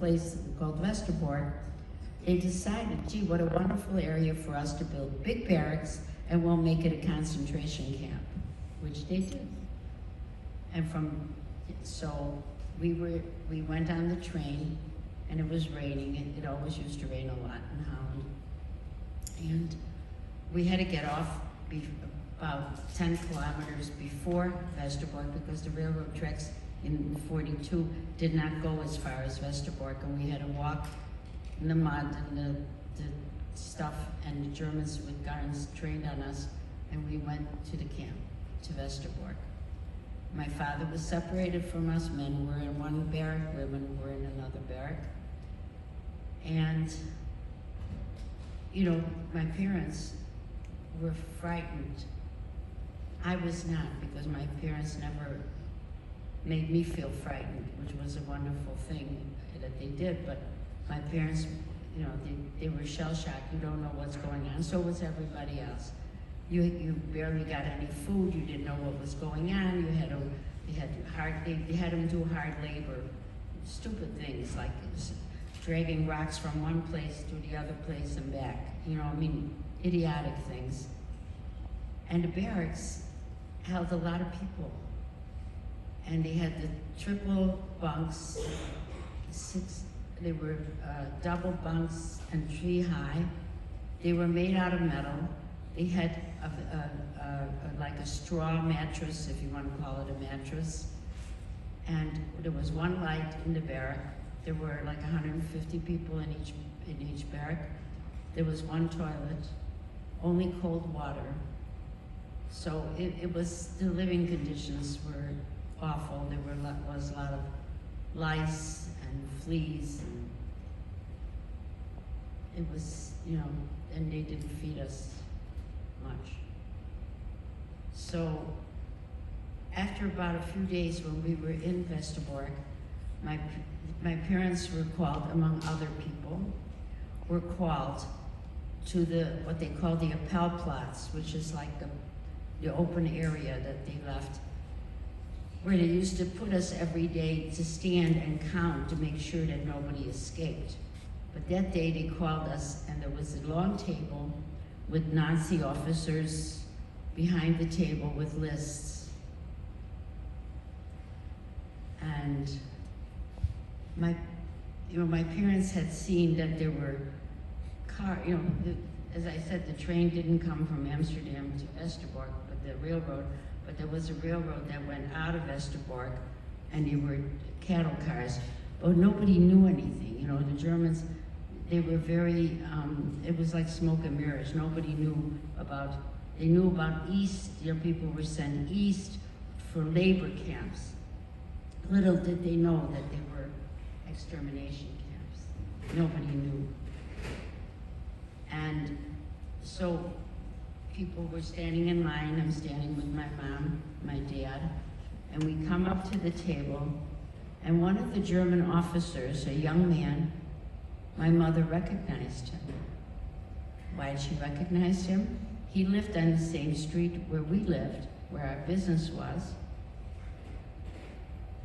place called Westerbork, they decided, gee, what a wonderful area for us to build big barracks, and we'll make it a concentration camp, which they did. And so we went on the train, and it was raining. It always used to rain a lot in Holland. And we had to get off about 10 kilometers before Westerbork, because the railroad tracks in 42 did not go as far as Westerbork, and we had to walk in the mud and the stuff, and the Germans with guns trained on us, and we went to the camp, to Westerbork. My father was separated from us. Men were in one barrack, women were in another barrack. And, you know, my parents were frightened. I was not, because my parents never made me feel frightened, which was a wonderful thing that they did. But my parents, you know, they were shell-shocked. You don't know what's going on. So was everybody else. You barely got any food. You didn't know what was going on. They had them do hard labor, stupid things like dragging rocks from one place to the other place and back. You know, I mean, idiotic things. And the barracks held a lot of people. And they had the triple bunks, they were double bunks and 3 high. They were made out of metal. They had like a straw mattress, if you want to call it a mattress. And there was one light in the barrack. There were like 150 people in each barrack. There was one toilet, only cold water. So it was, the living conditions were awful. There was a lot of lice and fleas, and it was, you know, and they didn't feed us much. So after about a few days when we were in Westerbork, my parents were called, among other people, were called to what they call the Appellplatz, which is like the open area that they left, where they used to put us every day to stand and count to make sure that nobody escaped. But that day they called us, and there was a long table with Nazi officers behind the table with lists. And my parents had seen that there were as I said, the train didn't come from Amsterdam to Westerbork, but there was a railroad that went out of Westerbork, and there were cattle cars, but nobody knew anything. You know, the Germans, they were very, it was like smoke and mirrors. Nobody knew about, they knew about east, people were sent east for labor camps. Little did they know that they were extermination camps. Nobody knew. And so people were standing in line. I'm standing with my mom, my dad, and we come up to the table, and one of the German officers, a young man, my mother recognized him. Why did she recognize him? He lived on the same street where we lived, where our business was.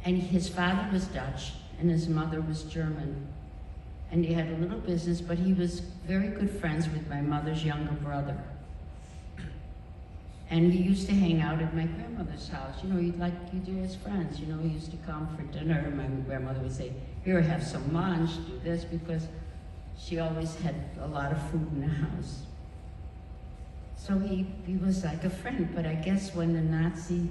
And his father was Dutch, and his mother was German. And he had a little business, but he was very good friends with my mother's younger brother. And he used to hang out at my grandmother's house. You know, he'd like you do as friends. You know, he used to come for dinner. My grandmother would say, here, have some lunch, do this, because she always had a lot of food in the house. So he was like a friend, but I guess when the Nazi,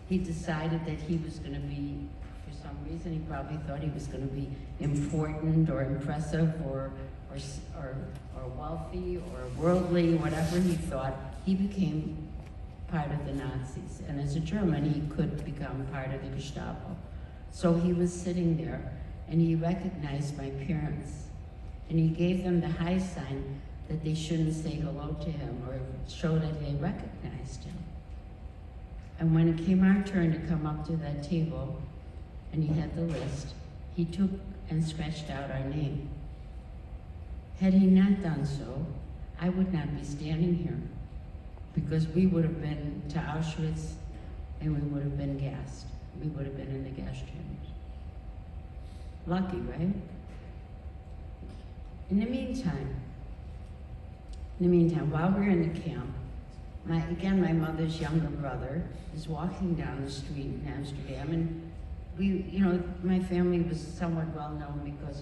he decided that he was gonna be, for some reason, he probably thought he was gonna be important or impressive or wealthy or worldly, whatever he thought, he became part of the Nazis. And as a German, he could become part of the Gestapo. So he was sitting there, and he recognized my parents, and he gave them the high sign that they shouldn't say hello to him or show that they recognized him. And when it came our turn to come up to that table, and he had the list, he took and scratched out our name. Had he not done so, I would not be standing here, because we would have been to Auschwitz, and we would have been gassed. We would have been in the gas chambers. Lucky, right? In the meantime, while we're in the camp, my mother's younger brother is walking down the street in Amsterdam, and my family was somewhat well known because